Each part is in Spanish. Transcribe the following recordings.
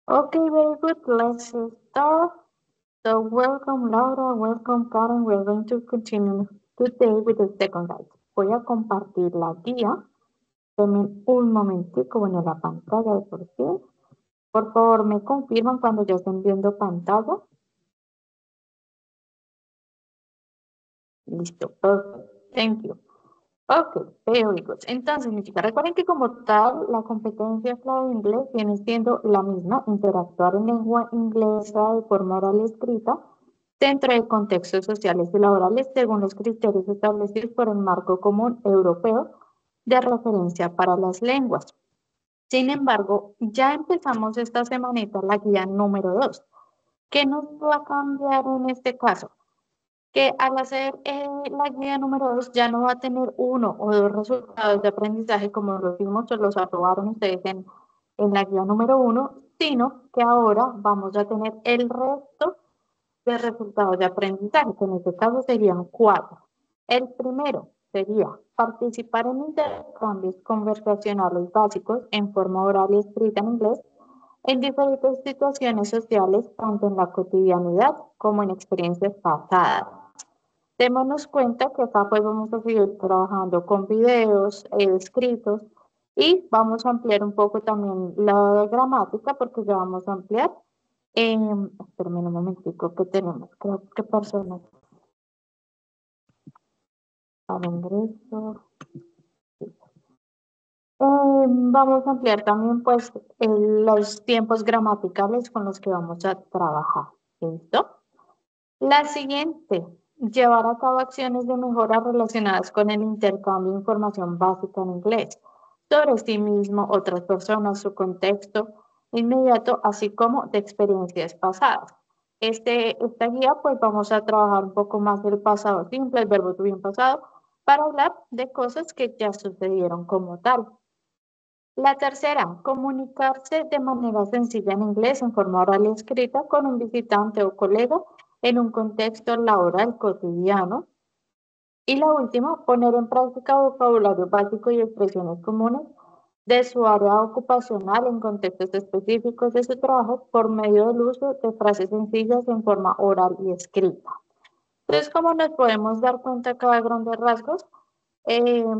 Okay, very good. Let's start. So welcome Laura, welcome Karen. We're going to continue today with the second guide. Voy a compartir la guía. Denme un momentico, bueno, la pantalla de por sí. Por favor, me confirman cuando ya estén viendo pantalla. Listo, perfect. Thank you. Ok, very good. Entonces, mis chicas, recuerden que como tal, la competencia clave de inglés viene siendo la misma, interactuar en lengua inglesa de forma oral y escrita dentro de contextos sociales y laborales según los criterios establecidos por el Marco Común Europeo de Referencia para las Lenguas. Sin embargo, ya empezamos esta semanita la guía número 2. ¿Qué nos va a cambiar en este caso? Que al hacer la guía número 2 ya no va a tener uno o dos resultados de aprendizaje como los vimos o los aprobaron ustedes en la guía número 1, sino que ahora vamos a tener el resto de resultados de aprendizaje, que en este caso serían 4. El primero sería participar en intercambios conversacionales básicos en forma oral y escrita en inglés en diferentes situaciones sociales, tanto en la cotidianidad como en experiencias pasadas. Démonos cuenta que acá pues vamos a seguir trabajando con videos, escritos y vamos a ampliar un poco también la gramática porque ya vamos a ampliar. Espérame un momentico que tenemos, creo que personas para ingreso. Vamos a ampliar también pues los tiempos gramaticales con los que vamos a trabajar. ¿Listo? La siguiente, llevar a cabo acciones de mejora relacionadas con el intercambio de información básica en inglés sobre sí mismo, otras personas, su contexto inmediato, así como de experiencias pasadas. Esta guía, pues vamos a trabajar un poco más del pasado simple, el verbo to be en pasado, para hablar de cosas que ya sucedieron como tal. La tercera, comunicarse de manera sencilla en inglés en forma oral y escrita con un visitante o colega en un contexto laboral cotidiano. Y la última, poner en práctica vocabulario básico y expresiones comunes de su área ocupacional en contextos específicos de su trabajo por medio del uso de frases sencillas en forma oral y escrita. Entonces, como nos podemos dar cuenta acá de grandes rasgos,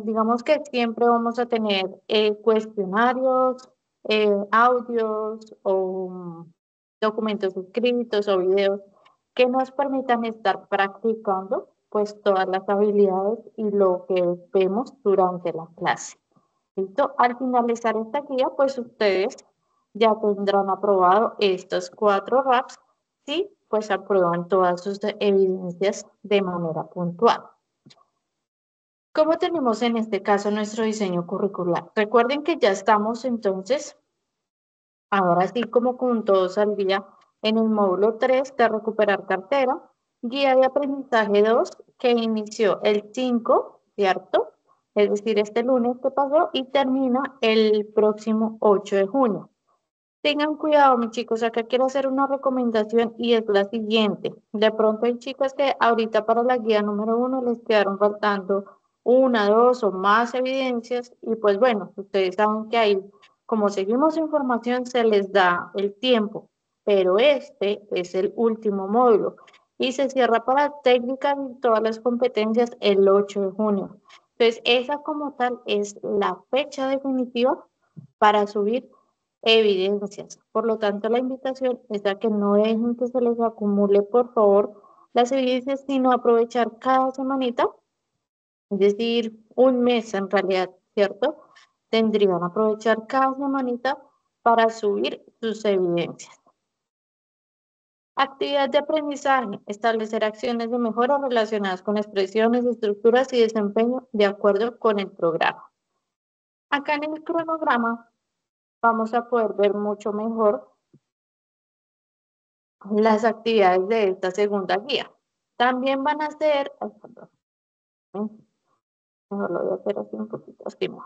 digamos que siempre vamos a tener cuestionarios, audios o documentos escritos o videos que nos permitan estar practicando pues todas las habilidades y lo que vemos durante la clase. ¿Listo? Al finalizar esta guía, pues ustedes ya tendrán aprobado estos 4 RAPs y pues aprueban todas sus evidencias de manera puntual. ¿Cómo tenemos en este caso nuestro diseño curricular? Recuerden que ya estamos entonces, ahora sí como con todos al día, en el módulo 3 de recuperar cartera, guía de aprendizaje 2 que inició el 5, ¿cierto? Es decir, este lunes que pasó y termina el próximo 8 de junio. Tengan cuidado, mis chicos, acá quiero hacer una recomendación y es la siguiente. De pronto hay chicas que ahorita para la guía número 1 les quedaron faltando una, dos o más evidencias y pues bueno, ustedes saben que ahí, como seguimos información, se les da el tiempo, pero este es el último módulo y se cierra para técnicas y todas las competencias el 8 de junio. Entonces, esa como tal es la fecha definitiva para subir evidencias. Por lo tanto, la invitación es a que no dejen que se les acumule, por favor, las evidencias, sino aprovechar cada semanita, es decir, un mes en realidad, ¿cierto? Tendrían que aprovechar cada semanita para subir sus evidencias. Actividad de aprendizaje, establecer acciones de mejora relacionadas con expresiones, estructuras y desempeño de acuerdo con el programa. Acá en el cronograma vamos a poder ver mucho mejor las actividades de esta segunda guía. También van a ser, ay, perdón, mejor lo voy a hacer así un poquito, así mejor.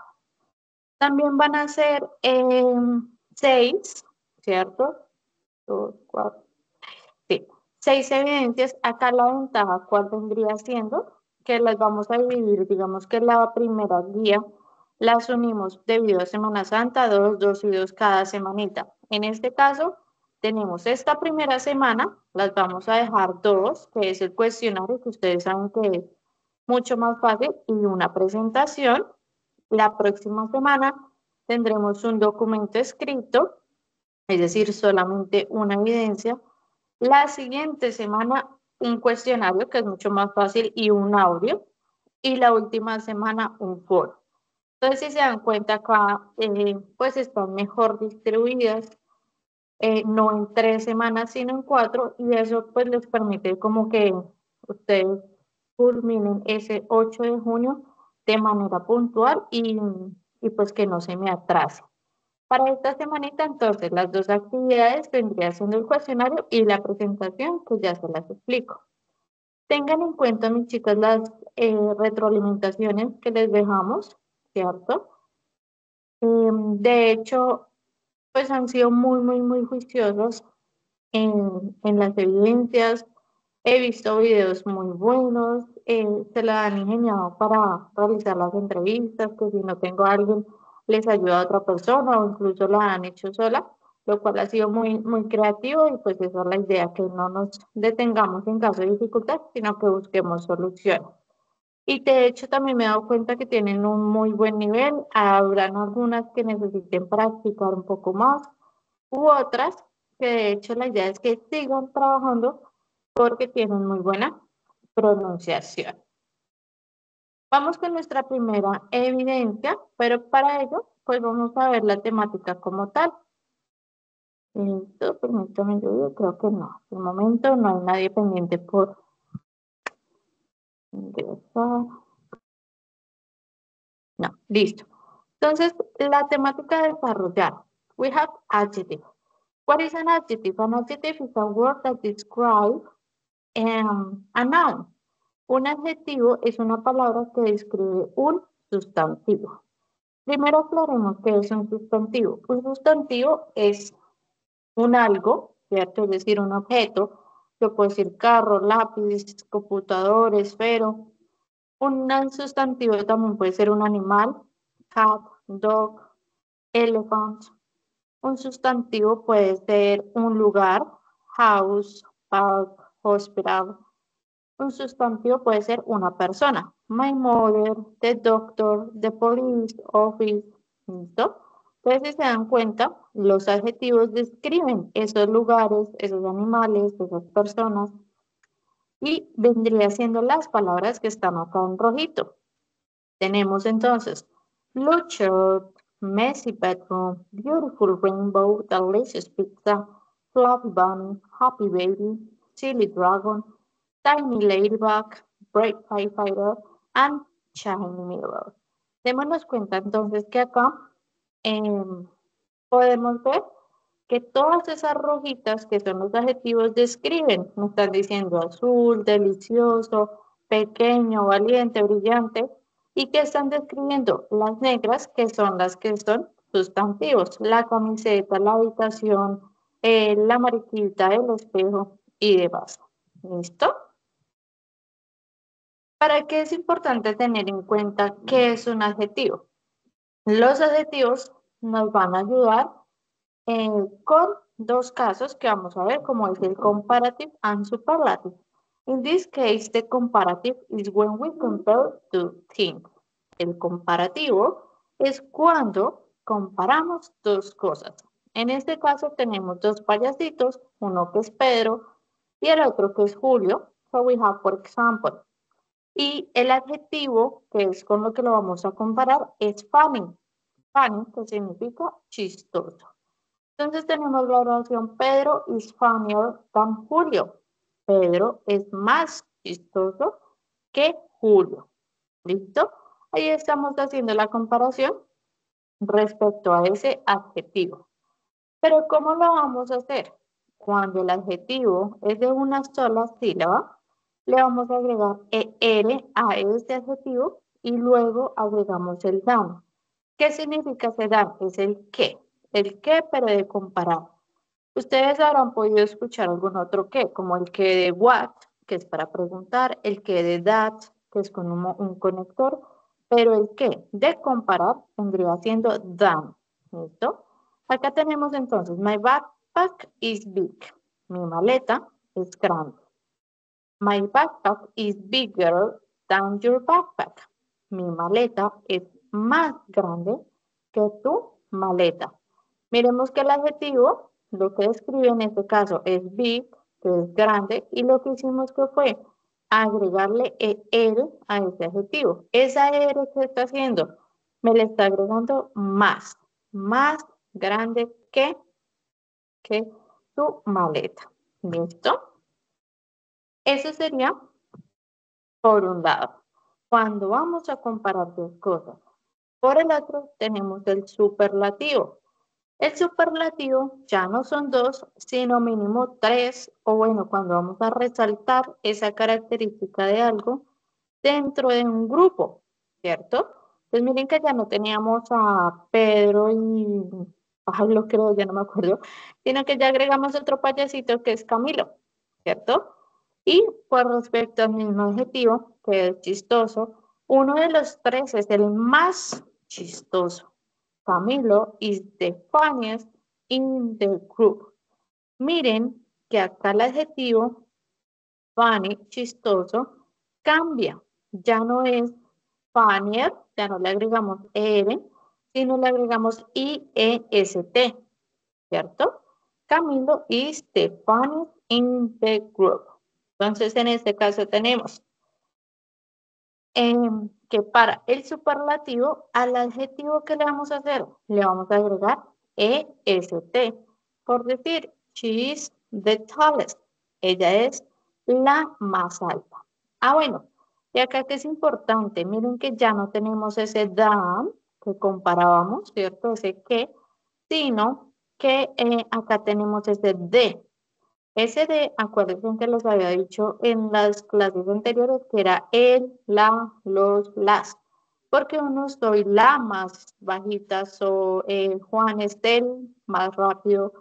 También van a ser 6, ¿cierto? 2, 4, sí. 6 evidencias. Acá la ventaja, ¿cuál vendría siendo? Que las vamos a dividir, digamos que la primera guía las unimos debido a Semana Santa, dos y dos cada semanita. En este caso, tenemos esta primera semana, las vamos a dejar dos, que es el cuestionario, que ustedes saben que es mucho más fácil, y una presentación. La próxima semana tendremos un documento escrito, es decir, solamente una evidencia. La siguiente semana, un cuestionario, que es mucho más fácil, y un audio. Y la última semana, un foro. Entonces, si se dan cuenta acá, pues están mejor distribuidas, no en 3 semanas, sino en 4, y eso pues les permite como que ustedes culminen ese 8 de junio de manera puntual y pues que no se me atrase. Para esta semanita, entonces, las dos actividades vendría siendo el cuestionario y la presentación, que ya se las explico. Tengan en cuenta, mis chicas, las retroalimentaciones que les dejamos, ¿cierto? De hecho, pues han sido muy juiciosos en las evidencias. He visto videos muy buenos, se la han ingeniado para realizar las entrevistas, que si no tengo a alguien, les ayuda a otra persona o incluso la han hecho sola, lo cual ha sido muy creativo y pues esa es la idea, que no nos detengamos en caso de dificultad, sino que busquemos soluciones. Y de hecho también me he dado cuenta que tienen un muy buen nivel, habrán algunas que necesiten practicar un poco más u otras que de hecho la idea es que sigan trabajando porque tienen muy buena pronunciación. Vamos con nuestra primera evidencia, pero para ello pues vamos a ver la temática como tal. Listo, permítame, yo creo que no. De momento no hay nadie pendiente por ingresar. No, listo. Entonces, la temática de desarrollar. We have adjective. What is an adjective? An adjective is a word that describes a noun. Un adjetivo es una palabra que describe un sustantivo. Primero aclaremos qué es un sustantivo. Un sustantivo es un algo, ¿cierto? Es decir, un objeto. Yo puedo decir carro, lápiz, computador, esfero. Un sustantivo también puede ser un animal, cat, dog, elephant. Un sustantivo puede ser un lugar, house, park, hospital. Un sustantivo puede ser una persona. My mother, the doctor, the police, office. ¿Listo? Entonces, si se dan cuenta, los adjetivos describen esos lugares, esos animales, esas personas. Y vendría siendo las palabras que están acá en rojito. Tenemos entonces blue shirt, messy bedroom, beautiful rainbow, delicious pizza, fluffy bunny, happy baby, silly dragon, tiny ladybug, bright firefighter, and shiny mirror. Démonos cuenta entonces que acá podemos ver que todas esas rojitas que son los adjetivos describen, me están diciendo azul, delicioso, pequeño, valiente, brillante, y que están describiendo las negras, que son las que son sustantivos, la camiseta, la habitación, la mariquita, el espejo y demás. ¿Listo? ¿Para qué es importante tener en cuenta qué es un adjetivo? Los adjetivos nos van a ayudar con dos casos que vamos a ver, como es el comparative and superlative. In this case, the comparative is when we compare two things. El comparativo es cuando comparamos dos cosas. En este caso tenemos dos payasitos, uno que es Pedro y el otro que es Julio. So we have, for example, y el adjetivo, que es con lo que lo vamos a comparar, es funny. Funny, que significa chistoso. Entonces tenemos la oración, Pedro is funnier than Julio. Pedro es más chistoso que Julio. ¿Listo? Ahí estamos haciendo la comparación respecto a ese adjetivo. Pero ¿cómo lo vamos a hacer? Cuando el adjetivo es de una sola sílaba, le vamos a agregar ER a este adjetivo y luego agregamos el than. ¿Qué significa ese than? Es el qué, pero de comparar. Ustedes habrán podido escuchar algún otro qué, como el que de what, que es para preguntar, el que de that, que es con un conector, pero el que de comparar vendría siendo than. ¿Listo? Acá tenemos entonces, my bag backpack is big. Mi maleta es grande. My backpack is bigger than your backpack. Mi maleta es más grande que tu maleta. Miremos que el adjetivo, lo que describe en este caso es big, que es grande, y lo que hicimos que fue agregarle er a ese adjetivo. Esa er que está haciendo, me le está agregando más grande que tu maleta. ¿Listo? Eso sería por un lado, cuando vamos a comparar dos cosas. Por el otro tenemos el superlativo. El superlativo ya no son dos, sino mínimo tres, o bueno, cuando vamos a resaltar esa característica de algo dentro de un grupo, ¿cierto? Pues miren que ya no teníamos a Pedro y Pablo, creo, ya no me acuerdo, sino que ya agregamos otro payasito que es Camilo, ¿cierto? Y por respecto al mismo adjetivo, que es chistoso, uno de los tres es el más chistoso. Camilo is the funniest in the group. Miren que acá el adjetivo funny, chistoso, cambia. Ya no es funnier, ya no le agregamos er, sino le agregamos iest, ¿cierto? Camilo is the funniest in the group. Entonces, en este caso tenemos que para el superlativo, al adjetivo que le vamos a hacer, le vamos a agregar est. Por decir, she is the tallest. Ella es la más alta. Ah, bueno, y acá que es importante, miren que ya no tenemos ese than que comparábamos, ¿cierto? Ese que, sino que acá tenemos ese de. Ese de, acuérdense que les había dicho en las clases anteriores que era el, la, los, las. Porque uno soy la más bajita, Juan es el más rápido,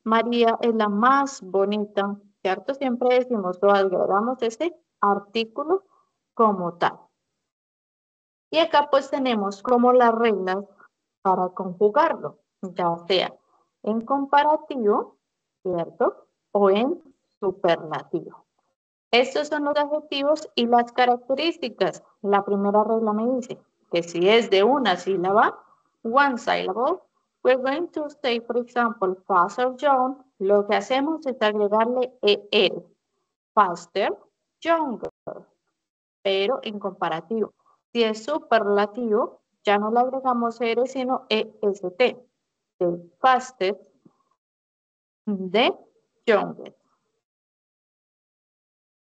María es la más bonita, ¿cierto? Siempre decimos o agregamos ese artículo como tal. Y acá pues tenemos como las reglas para conjugarlo, ya sea en comparativo, ¿cierto? O en superlativo. Estos son los adjetivos y las características. La primera regla me dice que si es de una sílaba, one syllable, we're going to say, for example, faster John. Lo que hacemos es agregarle er, faster, younger, pero en comparativo. Si es superlativo, ya no le agregamos er, sino est, de fastest, de youngest.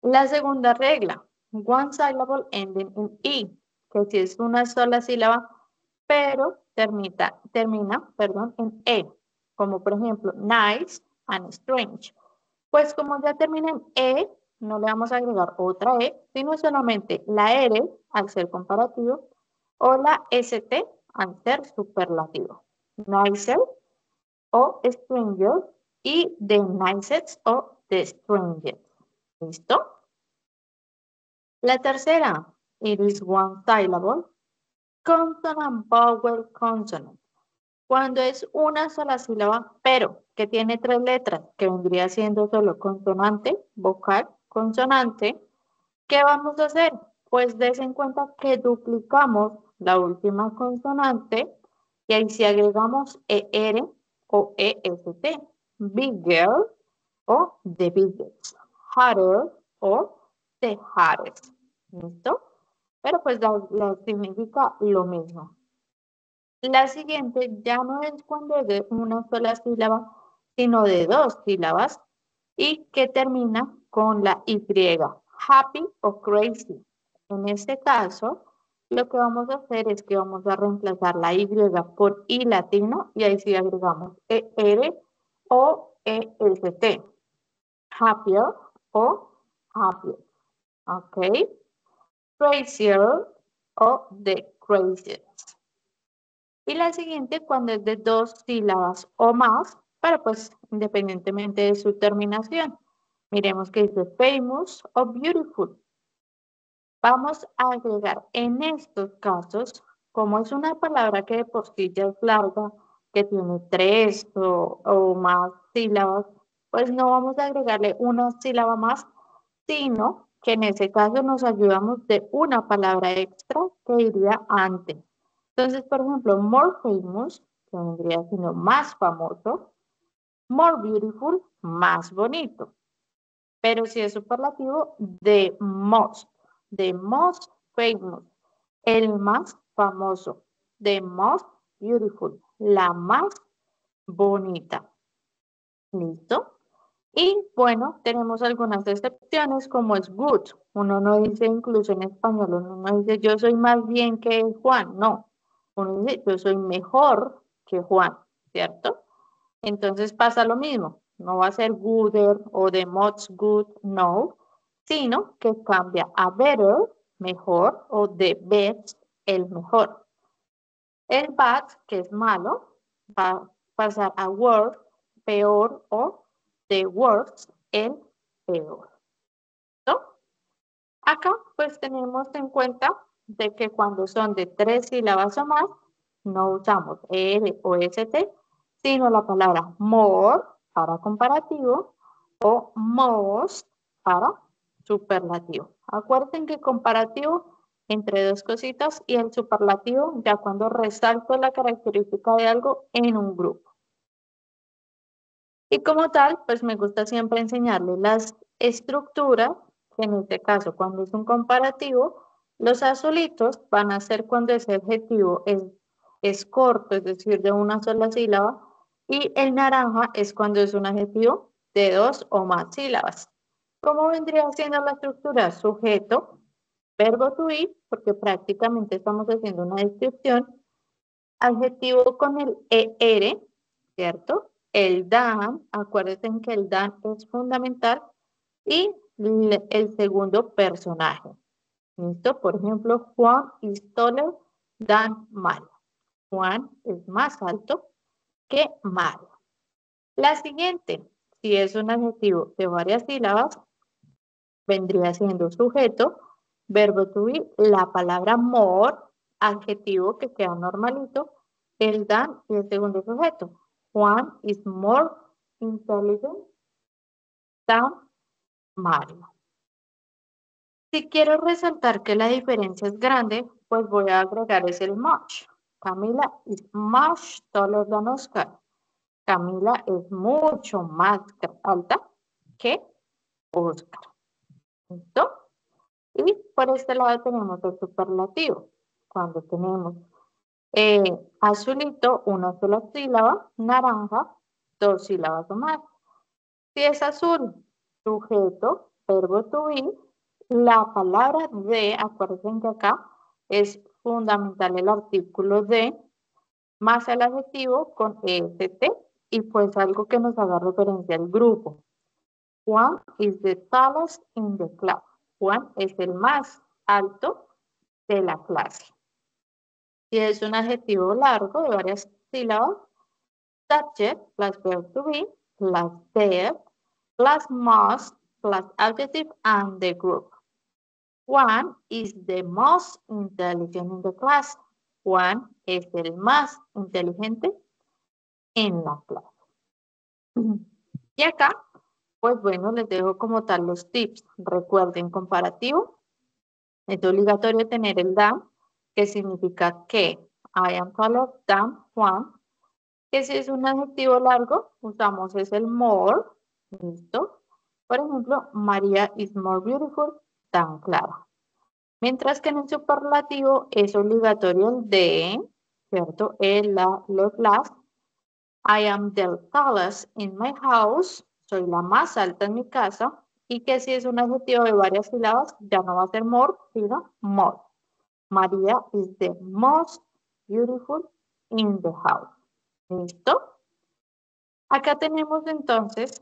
La segunda regla, one syllable ending in E, que si es una sola sílaba, pero termina, en E, como por ejemplo, nice and strange. Pues como ya termina en E, no le vamos a agregar otra E, sino solamente la R al ser comparativo o la ST al ser superlativo. Nicer o stranger y the nicest o the strangest. ¿Listo? La tercera, it is one syllable, consonant, vowel, consonant. Cuando es una sola sílaba, pero que tiene tres letras, que vendría siendo solo consonante, vocal, consonante, ¿qué vamos a hacer? Pues des en cuenta que duplicamos la última consonante y ahí si agregamos ER o EST, bigger o the biggest, harder o the hardest. ¿Listo? Pero pues la significa lo mismo. La siguiente ya no es cuando es de una sola sílaba, sino de dos sílabas y que termina con la Y, happy o crazy. En este caso, lo que vamos a hacer es que vamos a reemplazar la Y por I latino y ahí sí agregamos ER o EST, happier o happier, ¿ok? Crazier o the craziest. Y la siguiente cuando es de dos sílabas o más, pero pues independientemente de su terminación. Miremos que dice famous o beautiful. Vamos a agregar en estos casos, como es una palabra que de por sí ya es larga, que tiene 3 o más sílabas, pues no vamos a agregarle una sílaba más, sino que en ese caso nos ayudamos de una palabra extra que iría antes. Entonces, por ejemplo, more famous, que vendría siendo más famoso, more beautiful, más bonito. Pero si es superlativo, the most famous, el más famoso, the most beautiful, la más bonita. ¿Listo? Y bueno, tenemos algunas excepciones como es good. Uno no dice, incluso en español, uno no dice yo soy más bien que Juan, no. Uno dice yo soy mejor que Juan, ¿cierto? Entonces pasa lo mismo. No va a ser gooder o the most good, no, sino que cambia a better, mejor, o the best, el mejor. El bad, que es malo, va a pasar a worse, peor, o the worst, el peor. ¿No? Acá pues tenemos en cuenta de que cuando son de 3 sílabas o más, no usamos ER o ST, sino la palabra more para comparativo o most para superlativo. Acuérdense que comparativo entre dos cositas y el superlativo ya cuando resalto la característica de algo en un grupo. Y como tal, pues me gusta siempre enseñarles las estructuras, que en este caso cuando es un comparativo, los azulitos van a ser cuando ese adjetivo es corto, es decir, de una sola sílaba, y el naranja es cuando es un adjetivo de 2 o más sílabas. ¿Cómo vendría siendo la estructura? Sujeto, verbo to be, porque prácticamente estamos haciendo una descripción, adjetivo con el ER, ¿cierto? El dan, acuérdense que el dan es fundamental, y el segundo personaje. ¿Listo? Por ejemplo, Juan is taller than Mario. Juan es más alto que Mario. La siguiente, si es un adjetivo de varias sílabas, vendría siendo sujeto, verbo to be, la palabra more, adjetivo que queda normalito, el than y el segundo sujeto. Juan is more intelligent than Mario. Si quiero resaltar que la diferencia es grande, pues voy a agregar es el much. Camila is much taller than Oscar. Camila es mucho más alta que Oscar. ¿Listo? Y por este lado tenemos el superlativo. Cuando tenemos azulito, una sola sílaba, naranja, 2 sílabas o más. Si es azul, sujeto, verbo to be, la palabra de, acuérdense que acá es fundamental el artículo de, más el adjetivo con EST, y pues algo que nos haga referencia al grupo. Juan is the tallest in the class. Juan es el más alto de la clase. Si es un adjetivo largo de varias sílabas, subject plus verb to be plus there plus must plus adjective and the group. Juan is the most intelligent in the class. Juan es el más inteligente en la clase. Y acá, pues bueno, les dejo como tal los tips. Recuerden, comparativo, es obligatorio tener el than, que significa que I am taller than Juan. Que si es un adjetivo largo, usamos es el more. ¿Listo? Por ejemplo, María is more beautiful than Clara. Mientras que en el superlativo es obligatorio el de, ¿cierto? El, la, los, las. I am the tallest in my house. Soy la más alta en mi casa. Y que si es un adjetivo de varias sílabas, ya no va a ser more, sino more. María is the most beautiful in the house. ¿Listo? Acá tenemos entonces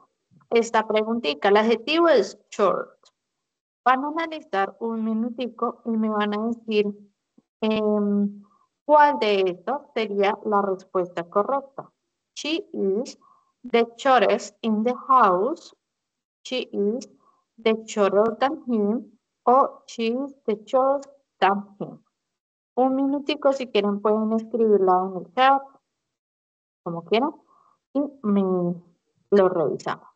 esta preguntita. El adjetivo es short. Van a analizar un minutico y me van a decir cuál de estos sería la respuesta correcta. She is the shortest in the house. She is the shorter than him. O she is the shortest than him. Un minutico, si quieren pueden escribirla en el chat. como quieran, y lo revisamos.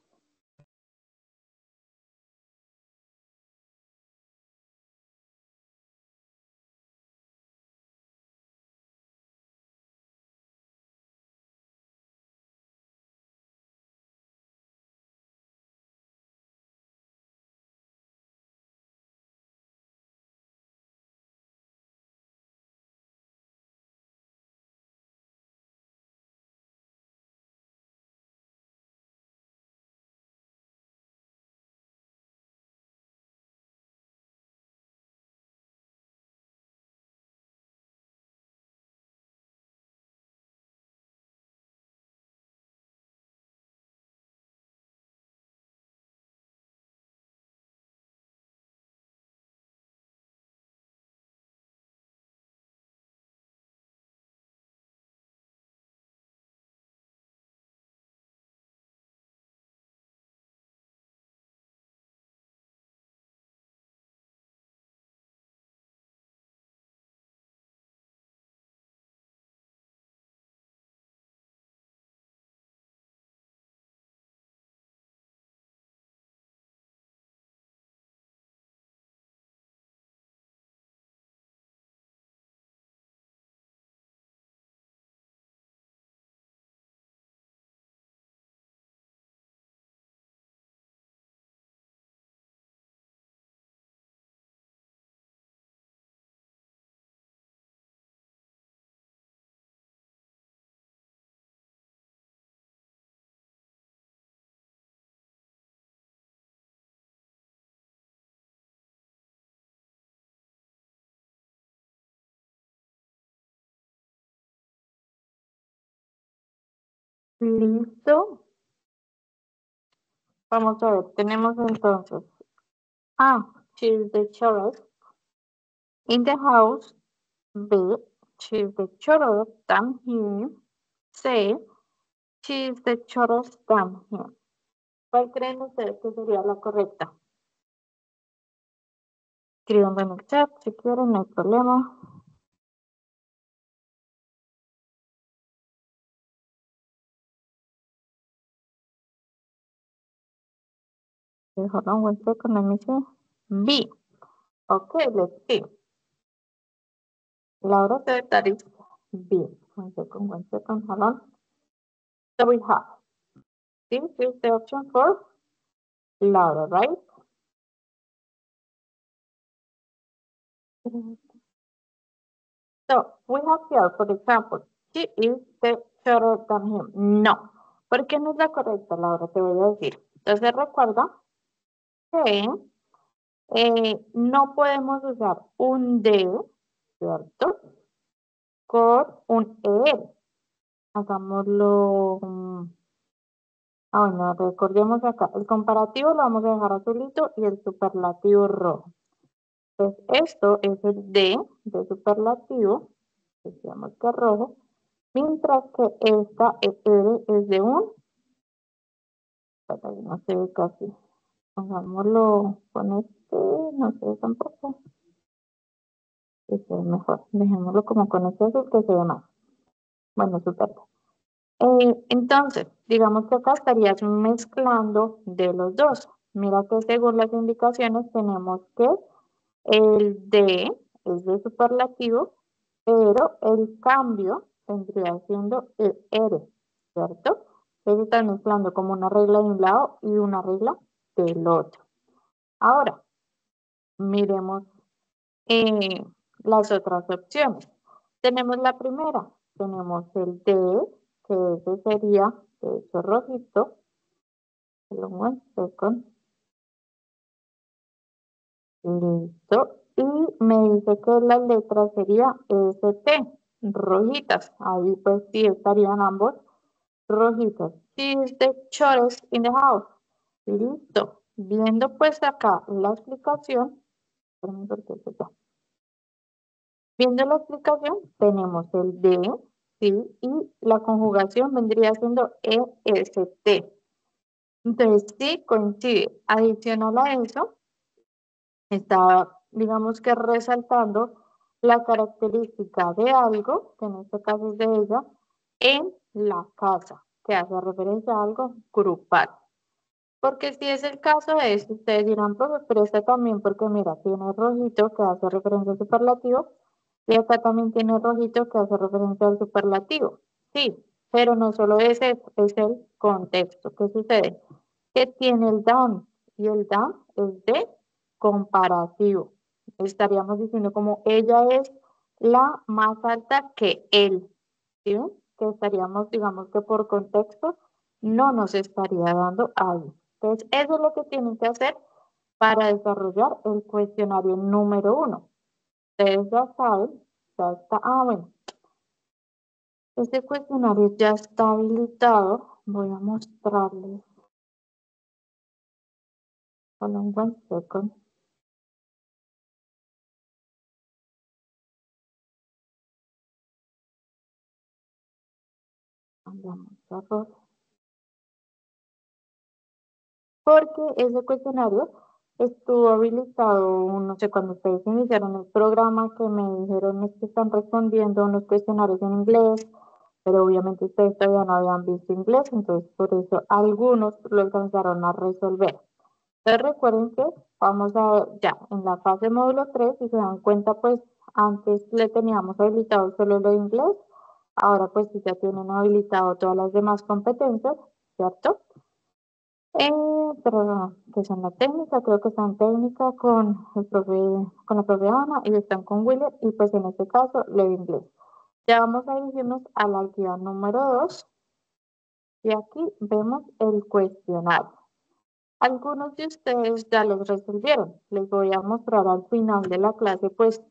Listo. Vamos a ver, tenemos entonces A, she's the shortest in the house. B, she's the shortest than him. C, she's the shortest than him. ¿Cuál creen ustedes que sería la correcta? Escribanlo en el chat si quieren, no hay problema. Hold on 1 second, let me see. B. Okay, let's see. Laura said that is B. 1 second, hold on. So we have, this is the option for Laura, right? So we have here, for example, she is the shorter than him. No. ¿Por qué no es la correcta, Laura? Te voy a decir. Entonces recuerda que no podemos usar un de, ¿cierto? Con un él. Hagámoslo. Bueno, recordemos acá. El comparativo lo vamos a dejar azulito y el superlativo rojo. Entonces, esto es el de superlativo, decíamos que rojo, mientras que esta R es de un, no se ve casi. Hagámoslo con este, no se ve tampoco. Este es mejor. Dejémoslo como con este azul que se ve más. Bueno, super. Entonces, digamos que acá estarías mezclando de los dos. Mira que según las indicaciones tenemos que el de es de superlativo, pero el cambio vendría siendo el R, ¿cierto? Entonces están mezclando como una regla de un lado y una regla del otro. Ahora, miremos eh, las otras opciones. Tenemos la primera, tenemos el D, que ese sería, de hecho, rojito. Un second. Listo. Y me dice que la letra sería ST, rojitas. Ahí pues sí estarían ambos rojitos. She is the shortest in the house. Listo. Viendo pues acá la explicación, viendo la explicación, tenemos el de, sí, y la conjugación vendría siendo EST. Entonces, sí, coincide. Adicional a eso, está, digamos que resaltando la característica de algo, que en este caso es de ella, en la casa, que hace referencia a algo grupal. Porque si es el caso de esto, ustedes dirán, profe, pero esta también, porque mira, tiene rojito que hace referencia al superlativo, y acá también tiene rojito que hace referencia al superlativo. Sí, pero no solo es eso, es el contexto. ¿Qué sucede? Que tiene el down, y el down es de comparativo. Estaríamos diciendo como ella es la más alta que él, ¿sí? Que estaríamos, digamos que por contexto, no nos estaría dando algo. Entonces, eso es lo que tienen que hacer para desarrollar el cuestionario número 1. Ustedes ya saben, ya está, bueno, este cuestionario ya está habilitado. Voy a mostrarles. Hold on one second. Cambiamos de arroz. Porque ese cuestionario estuvo habilitado, no sé, cuando ustedes iniciaron el programa, que me dijeron es que están respondiendo unos cuestionarios en inglés, pero obviamente ustedes todavía no habían visto inglés, entonces por eso algunos lo alcanzaron a resolver. Entonces recuerden que vamos a ver ya en la fase módulo 3, si se dan cuenta, pues antes le teníamos habilitado solo lo de inglés, ahora pues sí ya tienen habilitado todas las demás competencias, ¿cierto? Pero que son la técnica, creo que están técnica con el profe, con la profe Ana y están con William y pues en este caso lo de inglés. Ya vamos a dirigirnos a la actividad número 2 y aquí vemos el cuestionario. Algunos de ustedes ya los resolvieron. Les voy a mostrar al final de la clase pues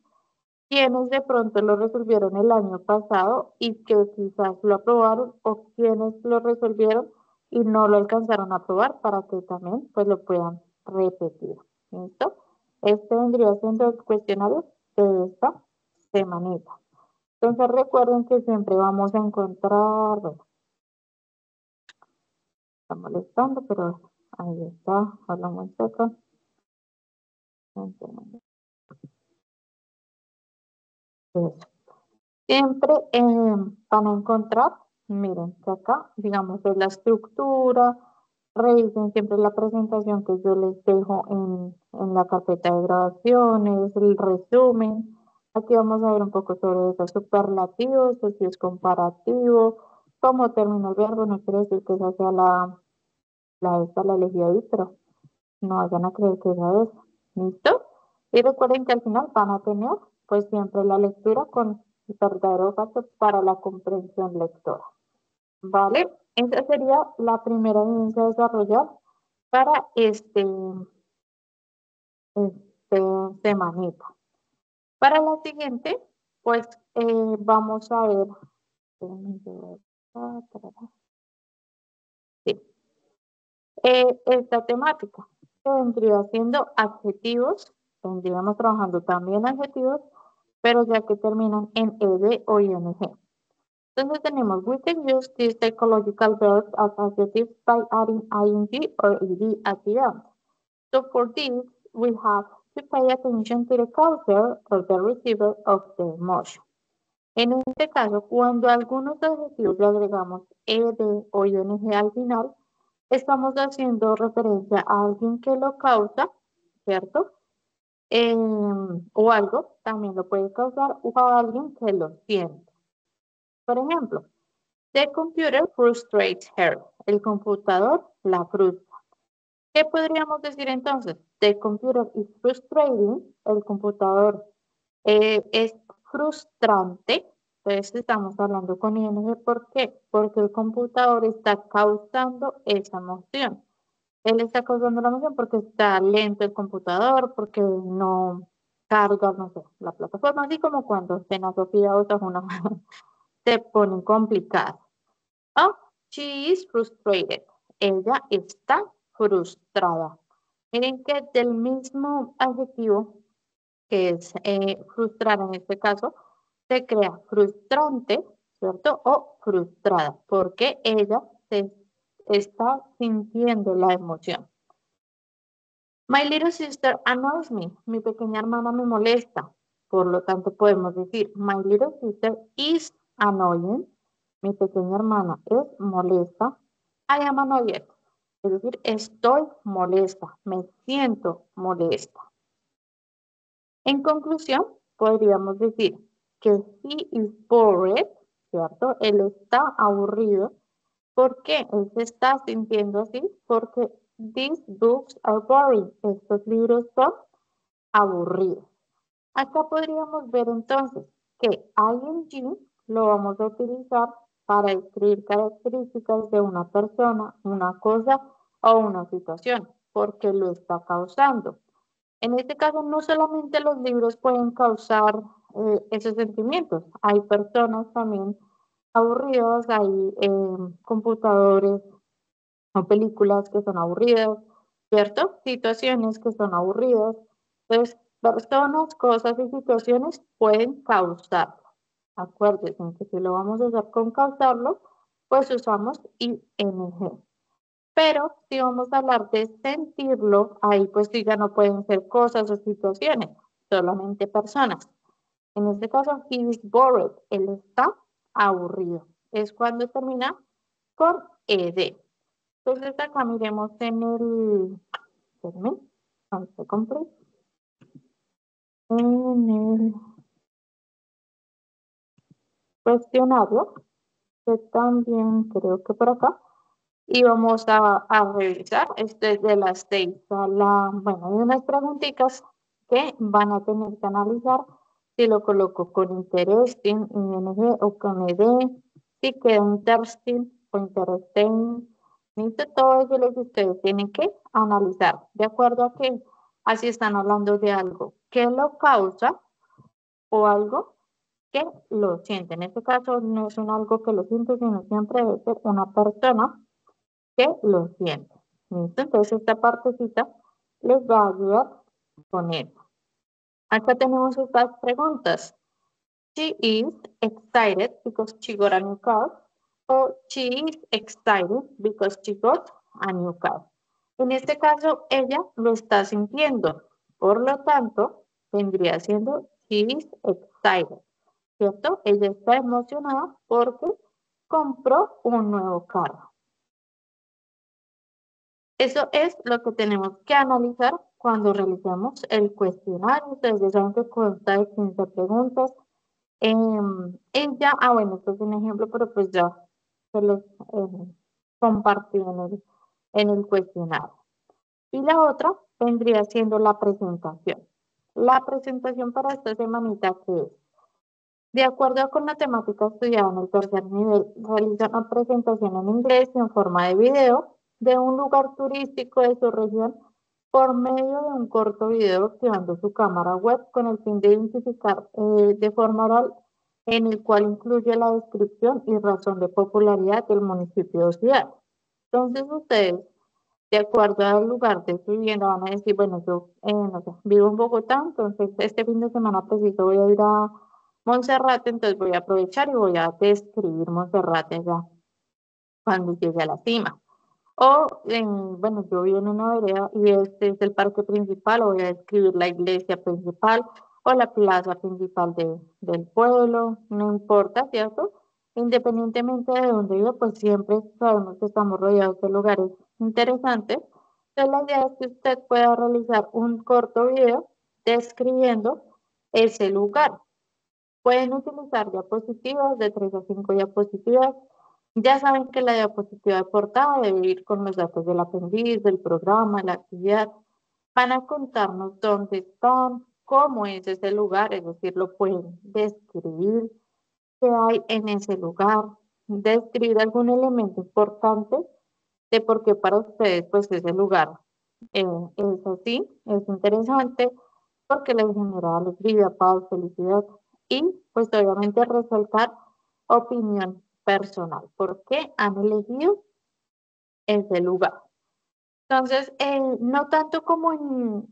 quienes de pronto lo resolvieron el año pasado y que quizás lo aprobaron o quienes lo resolvieron y no lo alcanzaron a aprobar para que también pues lo puedan repetir. ¿Listo? Este vendría siendo el cuestionario de esta semanita. Entonces recuerden que siempre vamos a encontrar, bueno, está molestando, pero ahí está, hablamos un poco. Siempre van a encontrar, miren, que acá, digamos, es la estructura, revisen siempre la presentación que yo les dejo en la carpeta de grabaciones, el resumen. Aquí vamos a ver un poco sobre esos superlativos, si es comparativo, cómo termina el verbo, no quiere decir que esa sea la elegí ahí, pero no vayan a creer que esa es. ¿Listo? Y recuerden que al final van a tener pues siempre la lectura con el verdadero caso para la comprensión lectora. ¿Vale? Esa sería la primera evidencia a desarrollar para este semanita. Para la siguiente, pues vamos a ver. Sí, esta temática que vendría siendo adjetivos, vendríamos trabajando también adjetivos, pero ya que terminan en ed o ing. Entonces tenemos, we can use these psychological verbs as adjectives by adding ing or ed at the end. So for this, we have to pay attention to the causer or the receiver of the emotion. En este caso, cuando a algunos adjetivos le agregamos ed o ing al final, estamos haciendo referencia a alguien que lo causa, ¿cierto? O algo también lo puede causar o a alguien que lo siente. Por ejemplo, the computer frustrates her. El computador la frustra. ¿Qué podríamos decir entonces? The computer is frustrating. El computador es frustrante. Entonces estamos hablando con ing. ¿Por qué? Porque el computador está causando esa emoción. Él está causando la emoción porque está lento el computador, porque no carga, no sé, la plataforma, así como cuando Cena Sofía o una se ponen complicadas. Oh, she is frustrated. Ella está frustrada. Miren que del mismo adjetivo que es frustrar en este caso, se crea frustrante, ¿cierto? O frustrada, porque ella se está sintiendo la emoción. My little sister annoys me. Mi pequeña hermana me molesta. Por lo tanto, podemos decir, my little sister is annoying. Mi pequeña hermana es molesta. I am annoyed. Es decir, estoy molesta, me siento molesta. En conclusión, podríamos decir que he is bored, ¿cierto? Él está aburrido. ¿Por qué él se está sintiendo así? Porque these books are boring. Estos libros son aburridos. Acá podríamos ver entonces que ing lo vamos a utilizar para describir características de una persona, una cosa o una situación, porque lo está causando. En este caso, no solamente los libros pueden causar esos sentimientos, hay personas también aburridas, hay computadores o películas que son aburridas, ¿cierto? Situaciones que son aburridas. Entonces, personas, cosas y situaciones pueden causarlo. Acuérdense que si lo vamos a usar con causarlo, pues usamos ing. Pero si vamos a hablar de sentirlo, ahí pues sí ya no pueden ser cosas o situaciones, solamente personas. En este caso, he is bored. Él está aburrido. Es cuando termina con ed. Entonces acá miremos en el, espérenme, ¿dónde se complete? En el cuestionario, que también creo que por acá, y vamos a revisar, este es de las 6 a la, bueno, hay unas preguntitas que van a tener que analizar si lo coloco con interesting, ing o con ed, si queda interesting o interesting, listo, todo eso es lo que ustedes tienen que analizar, de acuerdo a que así están hablando de algo que lo causa o algo que lo siente. En este caso no es un algo que lo siente, sino siempre debe ser una persona que lo siente. ¿Listo? Entonces esta partecita les va a ayudar con eso. Acá tenemos estas preguntas. She is excited because she got a new car. O she is excited because she got a new car. En este caso, ella lo está sintiendo. Por lo tanto, vendría siendo she is excited. ¿Cierto? Ella está emocionada porque compró un nuevo carro. Eso es lo que tenemos que analizar cuando realicemos el cuestionario. Ustedes ya saben que consta de 15 preguntas. Ella, bueno, esto es un ejemplo, pero pues ya se los compartí en el cuestionario. Y la otra vendría siendo la presentación. La presentación para esta semanita que es, de acuerdo con la temática estudiada en el tercer nivel, realiza una presentación en inglés y en forma de video de un lugar turístico de su región por medio de un corto video activando su cámara web con el fin de identificar de forma oral en el cual incluye la descripción y razón de popularidad del municipio o ciudad. Entonces ustedes, de acuerdo al lugar de su vivienda, van a decir, bueno, yo no sé, vivo en Bogotá, entonces este fin de semana preciso voy a ir a Monserrate, entonces voy a aprovechar y voy a describir Monserrate ya cuando llegue a la cima. O, bueno, yo vivo en una vereda y este es el parque principal, o voy a describir la iglesia principal o la plaza principal del pueblo, no importa, ¿cierto? Independientemente de dónde vivo, pues siempre sabemos que estamos rodeados de lugares interesantes. Entonces, la idea es que usted pueda realizar un corto video describiendo ese lugar. Pueden utilizar diapositivas de 3 a 5 diapositivas. Ya saben que la diapositiva de portada debe ir con los datos del aprendiz, del programa, la actividad. Van a contarnos dónde están, cómo es ese lugar, es decir, lo pueden describir, qué hay en ese lugar, describir algún elemento importante de por qué para ustedes pues ese lugar es así, es interesante, porque les genera alegría, paz, felicidad y pues obviamente resaltar opinión personal, por qué han elegido ese lugar. Entonces, no tanto como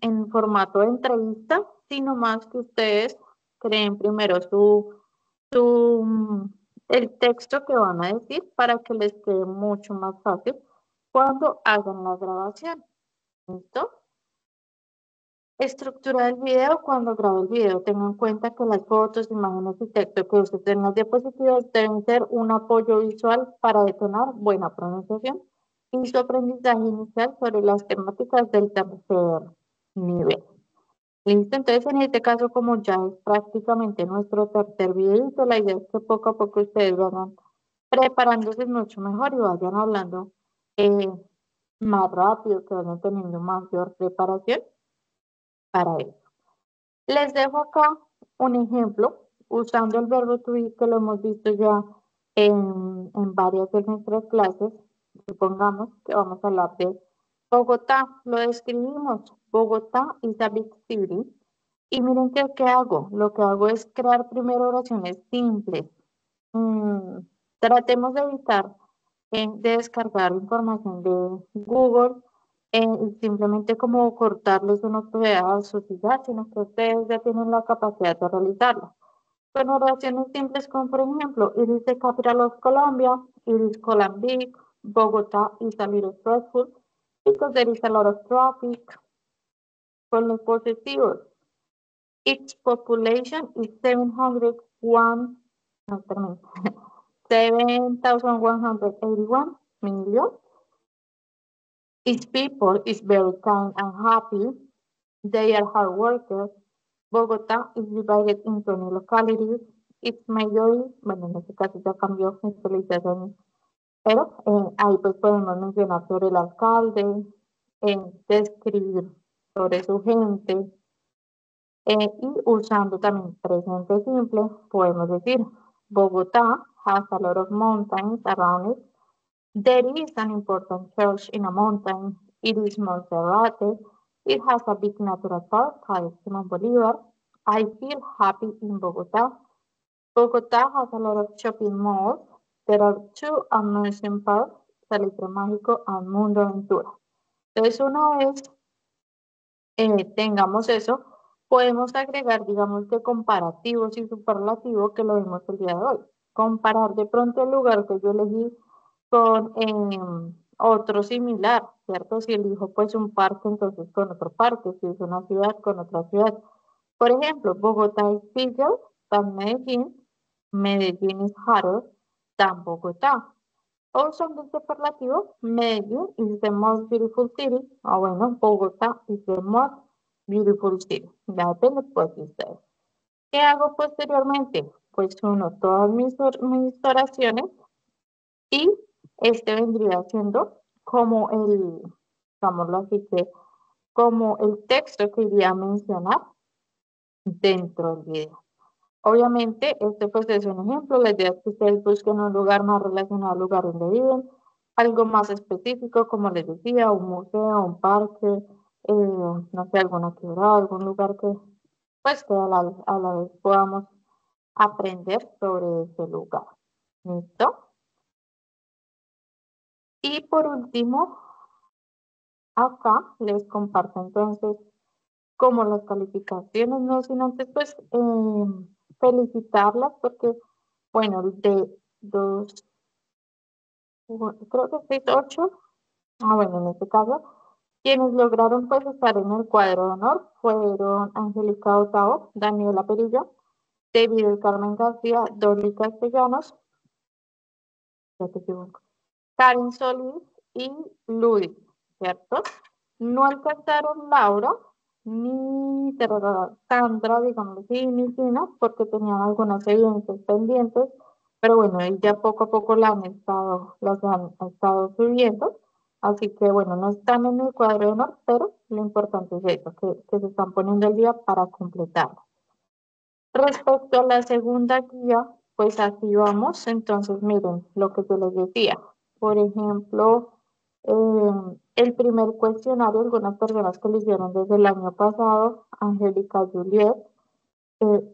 en formato de entrevista, sino más que ustedes creen primero el texto que van a decir para que les quede mucho más fácil cuando hagan la grabación. ¿Listo? Estructura del video. Cuando grabe el video, tenga en cuenta que las fotos, imágenes y texto que uses en las diapositivas deben ser un apoyo visual para detonar buena pronunciación y su aprendizaje inicial sobre las temáticas del tercer nivel. Listo, entonces en este caso, como ya es prácticamente nuestro tercer videito, la idea es que poco a poco ustedes vayan preparándose mucho mejor y vayan hablando eh, más rápido, que vayan teniendo mayor preparación para eso. Les dejo acá un ejemplo usando el verbo to be que lo hemos visto ya en varias de nuestras clases. Supongamos que vamos a hablar de Bogotá. Lo describimos. Bogotá is a big city. Y miren qué hago. Lo que hago es crear primero oraciones simples. Mm, Tratemos de evitar de descargar información de Google y simplemente como cortarles unos pedazos y ya, sino que ustedes ya tienen la capacidad de realizarlo. Con oraciones simples como por ejemplo, it is the capital of Colombia, it is Colombia, Bogotá is a little stressful because there is a lot of traffic. Con los posesivos, its population is 701, no, perdón, 7,181 million. Its people is very kind and happy. They are hard workers. Bogotá is divided into many localities. Its majority, bueno, en este caso ya cambió, pero ahí pues podemos mencionar sobre el alcalde, describir sobre su gente, y usando también presente simple, podemos decir, Bogotá has a lot of mountains around it. There is an important church in a mountain. It is Monserrate. It has a big natural park called Simón Bolívar. I feel happy in Bogotá. Bogotá has a lot of shopping malls. There are two amusement parks, Salitre Mágico and Mundo Aventura. Entonces, una vez tengamos eso, podemos agregar, digamos que comparativos y superlativos que lo vimos el día de hoy. Comparar de pronto el lugar que yo elegí con otro similar, ¿cierto? Si elijo pues un parque, entonces con otro parque, si es una ciudad, con otra ciudad. Por ejemplo, Bogotá es bigger than Medellín, Medellín is hotter than Bogotá. O son de superlativo, Medellín is the most beautiful city, o bueno, Bogotá is the most beautiful city. Ya depende pues de ustedes. ¿Qué hago posteriormente? Pues uno, todas mis oraciones y este vendría siendo como digámoslo así que, como el texto que iría a mencionar dentro del video. Obviamente, este pues es un ejemplo, la idea es que ustedes busquen un lugar más relacionado al lugar donde viven, algo más específico, como les decía, un museo, un parque, no sé, alguna quebrada, algún lugar que pues que a la vez podamos aprender sobre ese lugar. ¿Listo? Y por último, acá les comparto entonces como las calificaciones, no sin antes pues felicitarlas porque, bueno, de dos, creo que 6, 8, bueno, en este caso, quienes lograron pues estar en el cuadro de honor fueron Angélica Otavo, Daniela Perillo, David del Carmen García, Dolly Castellanos, ya te equivoco, Karen Solís y Luis, ¿cierto? No alcanzaron Laura ni Sandra, digamos así, ni Gina, porque tenían algunas evidencias pendientes, pero bueno, ya poco a poco las han estado subiendo, así que bueno, no están en el cuadro de honor, pero lo importante es eso, que se están poniendo el día para completarlo. Respecto a la segunda guía, pues así vamos. Entonces, miren lo que yo les decía. Por ejemplo, el primer cuestionario, algunas personas que lo hicieron desde el año pasado, Angélica Juliet,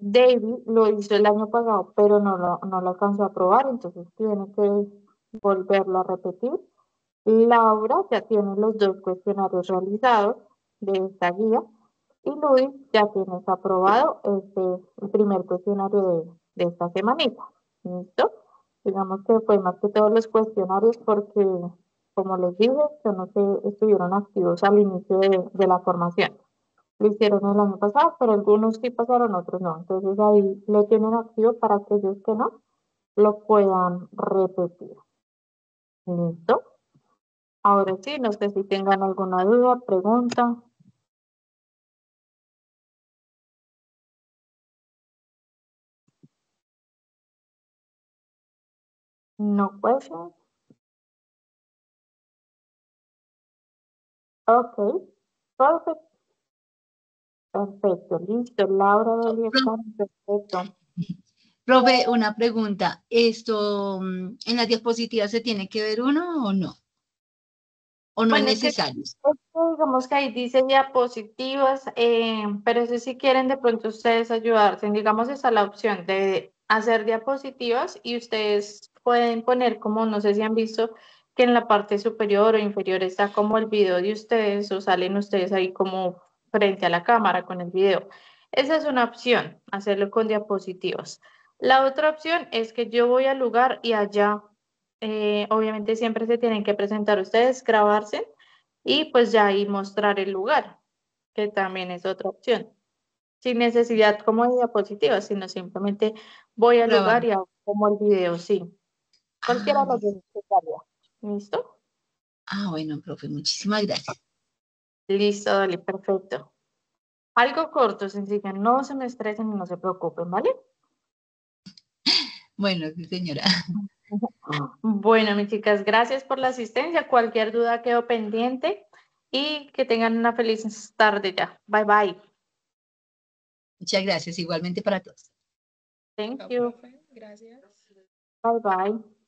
David lo hizo el año pasado, pero no lo alcanzó a aprobar, entonces tiene que volverlo a repetir. Laura ya tiene los dos cuestionarios realizados de esta guía y Luis ya tienes aprobado el primer cuestionario de esta semanita. ¿Listo? Digamos que fue más que todos los cuestionarios porque, como les dije, que no se estuvieron activos al inicio de la formación. lo hicieron el año pasado, pero algunos sí pasaron, otros no. Entonces ahí lo tienen activo para aquellos que no lo puedan repetir. ¿Listo? Ahora sí, no sé si tengan alguna duda, pregunta. No questions. Ok. Perfecto. Perfecto. Listo. Laura Delia Karen, perfecto. Profe, una pregunta. ¿Esto en las diapositivas se tiene que ver uno o no? ¿O no es Bueno, necesario? digamos que ahí dice diapositivas, pero eso si quieren de pronto ustedes ayudarse, digamos está la opción de hacer diapositivas y ustedes pueden poner como, no sé si han visto que en la parte superior o inferior está como el video de ustedes o salen ustedes ahí como frente a la cámara con el video. Esa es una opción, hacerlo con diapositivas. La otra opción es que yo voy al lugar y allá obviamente siempre se tienen que presentar ustedes, grabarse y pues ya ahí mostrar el lugar, que también es otra opción. Sin necesidad como de diapositivas, sino simplemente voy al lugar Grabar. y hago como el video, sí. Cualquiera Ah, de los dos estaría. ¿Listo? bueno, profe, muchísimas gracias. Listo, dale, perfecto. Algo corto, sencillo, no se me estresen y no se preocupen, ¿vale? Bueno, sí, señora. Bueno, mis chicas, gracias por la asistencia. Cualquier duda quedó pendiente y que tengan una feliz tarde ya. Bye bye. Muchas gracias, igualmente para todos. Thank Chao, you. profe. Gracias. Bye bye.